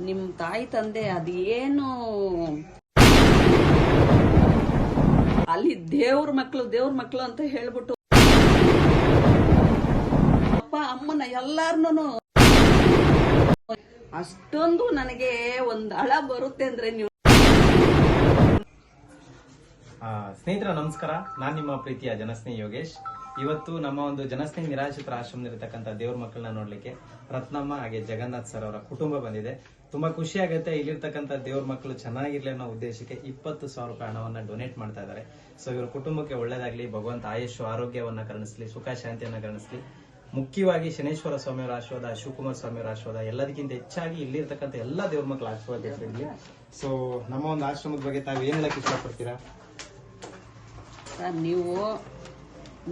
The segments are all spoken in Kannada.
ನಿಮ್ ತಾಯಿ ತಂದೆ ಅದೇನು ಅಲ್ಲಿ ದೇವ್ರ ಮಕ್ಳು ಅಂತ ಹೇಳ್ಬಿಟ್ಟು ಅಪ್ಪ ಅಮ್ಮನ ಎಲ್ಲಾರ್ನು ಅಷ್ಟೊಂದು ನನಗೆ ಒಂದ್ ಹಳ ಬರುತ್ತೆ ಅಂದ್ರೆ ನೀವು. ಸ್ನೇಹಿತರ ನಮಸ್ಕಾರ, ನಾನ್ ನಿಮ್ಮ ಪ್ರೀತಿಯ ಜನಸ್ನೇಹಿ ಯೋಗೇಶ್. ಇವತ್ತು ನಮ್ಮ ಒಂದು ಜನಸ್ನೇಹಿ ನಿರಾಶ್ರಿತರ ಆಶ್ರಮದಲ್ಲಿರ್ತಕ್ಕಂಥ ದೇವ್ರ ಮಕ್ಕಳನ್ನ ನೋಡ್ಲಿಕ್ಕೆ ರತ್ನಮ್ಮ ಹಾಗೆ ಜಗನ್ನಾಥ್ ಸರ್ ಅವರ ಕುಟುಂಬ ಬಂದಿದೆ. ತುಂಬಾ ಖುಷಿ ಆಗುತ್ತೆ. ಇಲ್ಲಿರ್ತಕ್ಕಂಥ ದೇವ್ರ ಮಕ್ಕಳು ಚೆನ್ನಾಗಿರ್ಲಿ ಅನ್ನೋ ಉದ್ದೇಶಕ್ಕೆ 20,000 ರೂಪಾಯಿ ಹಣವನ್ನ ಡೊನೇಟ್ ಮಾಡ್ತಾ ಇದ್ದಾರೆ. ಸೊ ಇವ್ರ ಕುಟುಂಬಕ್ಕೆ ಒಳ್ಳೇದಾಗ್ಲಿ, ಭಗವಂತ ಆಯುಷ್ ಆರೋಗ್ಯವನ್ನ ಕರುಣಿಸ್ಲಿ, ಸುಖ ಶಾಂತಿಯನ್ನ ಕರುಣಿಸ್ಲಿ. ಮುಖ್ಯವಾಗಿ ಶನೇಶ್ವರ ಸ್ವಾಮಿಯವರ ಆಶೀರ್ವಾದ, ಶಿವಕುಮಾರ್ ಸ್ವಾಮಿಯವರ ಆಶೀರ್ವಾದ, ಎಲ್ಲದಕ್ಕಿಂತ ಹೆಚ್ಚಾಗಿ ಇಲ್ಲಿರ್ತಕ್ಕಂಥ ಎಲ್ಲಾ ದೇವ್ರ ಮಕ್ಕಳ ಆಶೀರ್ವಾದ ಇರಲಿ. ಸೊ ನಮ್ಮ ಒಂದು ಆಶ್ರಮದ ಬಗ್ಗೆ ತಾವು ಏನ್ ಹೇಳಕ್ ಇಷ್ಟಪಡ್ತೀರಾ? ನೀವು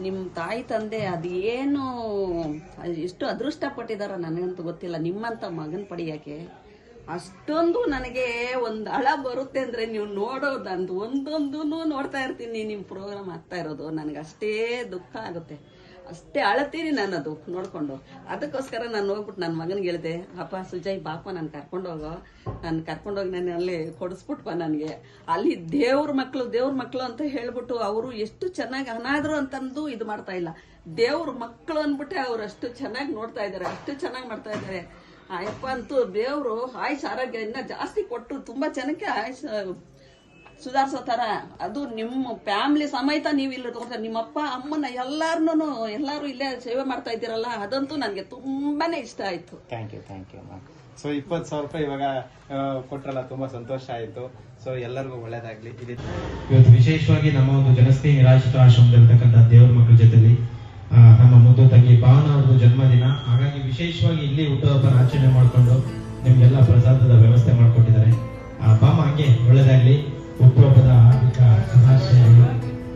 ನಿಮ್ ತಾಯಿ ತಂದೆ ಅದೇನು ಎಷ್ಟು ಅದೃಷ್ಟ ಪಟ್ಟಿದಾರ ನನಗಂತೂ ಗೊತ್ತಿಲ್ಲ. ನಿಮ್ಮಂತ ಮಗನ್ ಪಡಿಯಕ್ಕೆ ಅಷ್ಟೊಂದು ನನಗೆ ಒಂದ್ ಹಳ ಬರುತ್ತೆ ಅಂದ್ರೆ ನೀವು ನೋಡೋದಂತ ಒಂದೊಂದು ನೋಡ್ತಾ ಇರ್ತೀನಿ. ನಿಮ್ ಪ್ರೋಗ್ರಾಮ್ ಆಗ್ತಾ ಇರೋದು ನನಗೆ ಅಷ್ಟೇ ದುಃಖ ಆಗುತ್ತೆ, ಅಷ್ಟೇ ಅಳತೀನಿ ನಾನು ಅದು ನೋಡ್ಕೊಂಡು. ಅದಕ್ಕೋಸ್ಕರ ನಾನು ಹೋಗ್ಬಿಟ್ಟು ನನ್ನ ಮಗನಿಗೆ ಹೇಳಿದೆ, ಅಪ್ಪ ಸುಜಯ್ ಬಾಪ ನಾನು ಕರ್ಕೊಂಡೋಗಿ ನಾನು ಅಲ್ಲಿ ಕೊಡಿಸ್ಬಿಟ್ಪ. ನನಗೆ ಅಲ್ಲಿ ದೇವ್ರ ಮಕ್ಳು ಅಂತ ಹೇಳ್ಬಿಟ್ಟು ಅವರು ಎಷ್ಟು ಚೆನ್ನಾಗಿ ಅನಾದ್ರು ಅಂತಂದು ಇದು ಮಾಡ್ತಾ ಇಲ್ಲ. ದೇವ್ರ ಮಕ್ಕಳು ಅಂದ್ಬಿಟ್ಟೆ ಅವ್ರು ಅಷ್ಟು ಚೆನ್ನಾಗಿ ನೋಡ್ತಾ ಇದ್ದಾರೆ, ಅಷ್ಟು ಚೆನ್ನಾಗಿ ಮಾಡ್ತಾ ಇದ್ದಾರೆ. ಅಯ್ಯಪ್ಪ ಅಂತೂ ದೇವ್ರು ಆಯುಷ್ ಆರೋಗ್ಯ ಇನ್ನ ಜಾಸ್ತಿ ಕೊಟ್ಟು ತುಂಬಾ ಜನಕ್ಕೆ ಆಯುಷ್ ಸುಧಾರಿಸೋ ತರ. ಅದು ನಿಮ್ಮ ಫ್ಯಾಮಿಲಿ ಸಮೇತ ನೀವು ಇಲ್ಲಿ ತಗೋತಾರೆ, ನಿಮ್ಮಪ್ಪ ಅಮ್ಮನ ಎಲ್ಲಾರು ಇಲ್ಲೇ ಸೇವೆ ಮಾಡ್ತಾ ಇದ್ದೀರಲ್ಲ, ಅದಂತೂ ನನಗೆ ತುಂಬಾನೇ ಇಷ್ಟ ಆಯ್ತು. Thank you ma'am. ಸೊ 20,000 ರೂಪಾಯಿ ಇವಾಗ ಕೊಟ್ರಲ್ಲ, ತುಂಬಾ ಸಂತೋಷ ಆಯ್ತು. ಸೊ ಎಲ್ಲರಿಗೂ ಒಳ್ಳೇದಾಗ್ಲಿ. ಇವತ್ತು ವಿಶೇಷವಾಗಿ ನಮ್ಮ ಒಂದು ಜನಸ್ನೇಹಿ ನಿರಾಶ್ರಿತ ಆಶ್ರಮದಲ್ಲಿರ್ತಕ್ಕಂಥ ದೇವರ ಮಕ್ಕಳ ಜೊತೆಲಿ ನಮ್ಮ ಮುದ್ದು ತಂಗಿ ಭಾವನಾ ಅವ್ರದ್ದು ಜನ್ಮದಿನ, ಹಾಗಾಗಿ ವಿಶೇಷವಾಗಿ ಇಲ್ಲಿ ಹುಟ್ಟುಹಬ್ಬನ ಆಚರಣೆ ಮಾಡಿಕೊಂಡು ನಿಮ್ಗೆಲ್ಲ ಪ್ರಸಾದದ ವ್ಯವಸ್ಥೆ ಮಾಡಿಕೊಟ್ಟಿದ್ದಾರೆ. ಬಾಮ ಹಂಗೆ ಒಳ್ಳೇದಾಗ್ಲಿ. ಹುಟ್ಟುಹಬ್ಬದ ಹಾರ್ದಿಕ ಶುಭಾಶಯಗಳು.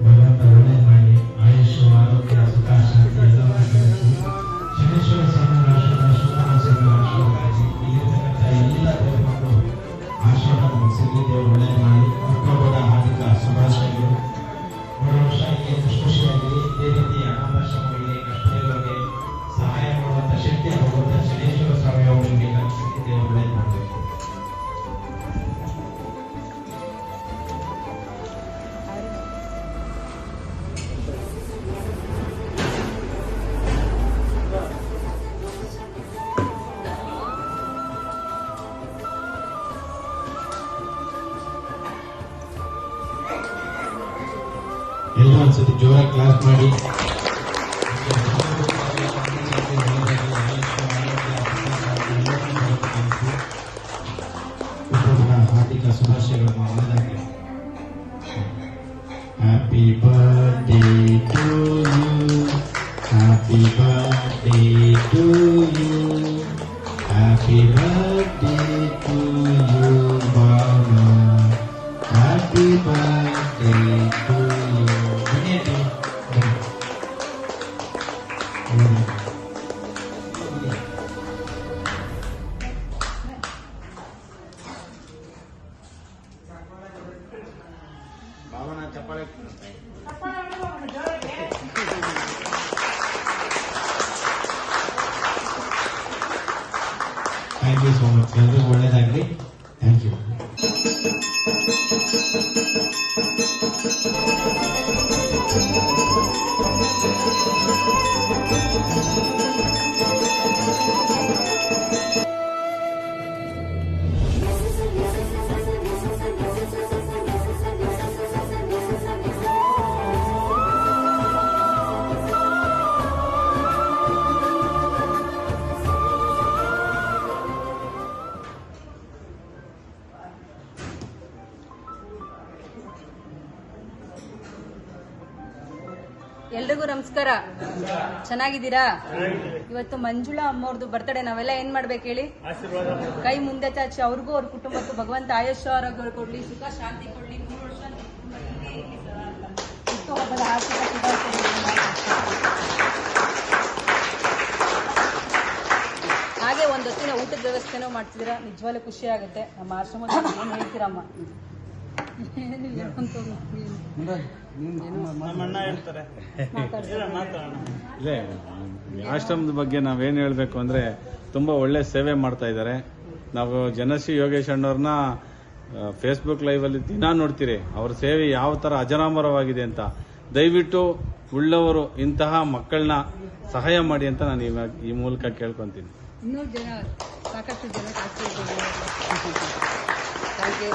ಭಗವಂತ ಒಳ್ಳೇದು ಮಾಡಿ, ಆಯುಷ್ ಆರೋಗ್ಯ ಸುಖ ಶಾಂತಿ ಎಲ್ಲವನ್ನೂ ಶನೇಶ್ವರ ಸ್ವಾಮಿಯವರ ಆಶೀರ್ವಾದ, ಶಿವಕುಮಾರ ಸ್ವಾಮಿಯವರ ಆಶೀರ್ವಾದ, ಇಲ್ಲಿರ್ತಕ್ಕಂಥ ಎಲ್ಲ ದೇವರ ಮಕ್ಕಳು ಆಶೀರ್ವಾದ ಮುಗಿಸಿರ್ಲಿ. ದೇವರು ಒಳ್ಳೇದು ಮಾಡಿ. ಹುಟ್ಟುಹಬ್ಬದ ಹಾರ್ದಿಕ ಶುಭಾಶಯಗಳು. ಮೂರು ವರ್ಷ ಹೀಗೆ ಖುಷಿಯಾಗಲಿ. ಇದೇ ರೀತಿ ಅನಾಥಾಶ್ರಮಗಳಿಗೆ, ಕಷ್ಟಗಳಿಗೆ ಸಹಾಯ ಮಾಡುವಂತ ಶಕ್ತಿ ಭಗವಂತ ಶನೇಶ್ವರ ಸ್ವಾಮಿ ಅವರಿಗೆ ಕಲಿಸಿ ದೇವರು ಒಳ್ಳೇದು ಮಾಡಬೇಕು. ಎಲ್ಲ ಒಂದ್ಸತಿ ಜೋರಾಗಿ ಕ್ಲಾಸ್ ಮಾಡಿ. ಹಾರ್ದಿಕ ಶುಭಾಶಯಗಳನ್ನು ಒಳ್ಳೆದಾಗಲಿ. Happy birthday to you, happy birthday to you, happy birthday to you ಬಾಬಾ, happy birthday to you. Bhavana ಚಪ್ಪಾಳೆ. Thank you so much. ಎಲ್ಲರಿಗೂ ಒಳ್ಳೇದಾಗಲಿ. Thank you. ಎಲ್ರಿಗೂ ನಮಸ್ಕಾರ. ಚೆನ್ನಾಗಿದ್ದೀರಾ? ಇವತ್ತು ಮಂಜುಳಾ ಅಮ್ಮವ್ರದ್ದು ಬರ್ತಡೇ. ನಾವೆಲ್ಲ ಏನ್ ಮಾಡ್ಬೇಕು ಹೇಳಿ? ಕೈ ಮುಂದೆ ಚಾಚಿ ಅವ್ರಿಗೂ ಅವ್ರ ಕುಟುಂಬಕ್ಕೂ ಭಗವಂತ ಆಯುಷ್ಯ ಆರೋಗ್ಯ ಕೊಡ್ಲಿ, ಸುಖ ಶಾಂತಿ ಕೊಡ್ಲಿ. 3 ವರ್ಷ ಹುಟ್ಟುಹಬ್ಬದ ಆರ್ಥಿಕ ಶುಭಾಶಯಗಳು. ಹಾಗೆ ಒಂದೊತ್ತಿನ ಊಟದ ವ್ಯವಸ್ಥೆನೂ ಮಾಡ್ತಿದ್ದೀರಾ, ನಿಜವಾಗ್ಲೂ ಖುಷಿ ಆಗುತ್ತೆ. ನಮ್ಮ ಆಶ್ರಮದಲ್ಲಿ ಏನ್ ಹೇಳ್ತೀರಮ್ಮ? ಆಶ್ರಮದ ಬಗ್ಗೆ ನಾವೇನು ಹೇಳಬೇಕು ಅಂದರೆ ತುಂಬ ಒಳ್ಳೆ ಸೇವೆ ಮಾಡ್ತಾ ಇದ್ದಾರೆ. ನಾವು ಜನಶ್ರೀ ಯೋಗೇಶ್ ಅಣ್ಣವ್ರನ್ನ ಫೇಸ್ಬುಕ್ ಲೈವಲ್ಲಿ ದಿನ ನೋಡ್ತೀರಿ. ಅವ್ರ ಸೇವೆ ಯಾವ ಥರ ಅಜರಾಮರವಾಗಿದೆ ಅಂತ. ದಯವಿಟ್ಟು ಉಳ್ಳವರು ಇಂತಹ ಮಕ್ಕಳನ್ನ ಸಹಾಯ ಮಾಡಿ ಅಂತ ನಾನು ಈ ಮೂಲಕ ಕೇಳ್ಕೊತೀನಿ. ಇನ್ನೂ ಜನ ಸಾಕಷ್ಟು ಜನ ಥ್ಯಾಂಕ್ ಯು.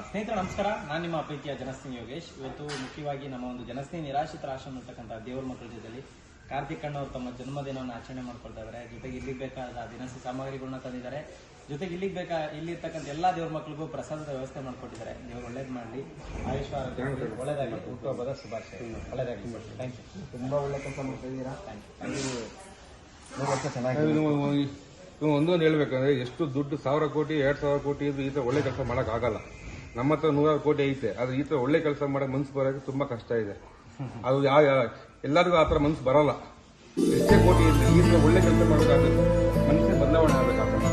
ಸ್ನೇಹಿತರೆ ನಮಸ್ಕಾರ, ನಾನು ನಿಮ್ಮ ಪ್ರೀತಿಯ ಜನಸ್ನೇಹಿ ಯೋಗೇಶ್. ಇವತ್ತು ಮುಖ್ಯವಾಗಿ ನಮ್ಮ ಒಂದು ಜನಸ್ನೇಹಿ ನಿರಾಶ್ರಿತರ ಆಶ್ರಮ ಇರ್ತಕ್ಕಂಥ ದೇವ್ರ ಮಕ್ಕಳ ಜೊತೆಲಿ ಕಾರ್ತಿಕ್ ಅಣ್ಣವ್ರು ತಮ್ಮ ಜನ್ಮದಿನವನ್ನು ಆಚರಣೆ ಮಾಡ್ಕೊಳ್ತಾ ಇದ್ದಾರೆ. ಜೊತೆಗೆ ಇಲ್ಲಿಗೆ ಬೇಕಾದ ದಿನಸಿ ಸಾಮಗ್ರಿಗಳನ್ನ ತಂದಿದ್ದಾರೆ. ಜೊತೆಗೆ ಇಲ್ಲಿರ್ತಕ್ಕಂಥ ಎಲ್ಲಾ ದೇವ್ರ ಮಕ್ಕಳಿಗೂ ಪ್ರಸಾದದ ವ್ಯವಸ್ಥೆ ಮಾಡ್ಕೊಟ್ಟಿದ್ದಾರೆ. ದೇವ್ರು ಒಳ್ಳೇದು ಮಾಡಲಿ, ಆಯುಷ್ ಒಳ್ಳೇದಾಗಲಿ, ಹುಟ್ಟುಹಬ್ಬದ ಶುಭಾಶಯ, ಒಳ್ಳೇದಾಗಲಿ. Thank you. ತುಂಬಾ ಒಳ್ಳೆ ಕೆಲಸ ಮಾಡ್ತಾ ಇದ್ದೀರಾ. Thank you. 3 ವರ್ಷ ಚೆನ್ನಾಗಿ ಒಂದೊಂದು ಹೇಳ್ಬೇಕಂದ್ರೆ ಎಷ್ಟು ದುಡ್ಡು 1000 ಕೋಟಿ 2000 ಕೋಟಿ ಇದ್ದು ಈ ತರ ಒಳ್ಳೆ ಕೆಲಸ ಮಾಡಕ್ ಆಗಲ್ಲ. ನಮ್ಮ ಹತ್ರ 100 ಕೋಟಿ ಐತೆ, ಆದ್ರೆ ಈ ತರ ಒಳ್ಳೆ ಕೆಲಸ ಮಾಡಕ್ ಮನ್ಸು ಬರೋಕೆ ತುಂಬಾ ಕಷ್ಟ ಇದೆ. ಅದು ಎಲ್ಲರಿಗೂ ಆತರ ಮನ್ಸು ಬರಲ್ಲ. ಎಷ್ಟೇ ಕೋಟಿ ಇದ್ರೆ ಈ ತರ ಒಳ್ಳೆ ಕೆಲಸ ಮಾಡೋಕ್ಕಾಗಲ್ಲ, ಮನಸ್ಸಿನ ಬದಲಾವಣೆ ಆಗಬೇಕಾಗ್ತದೆ.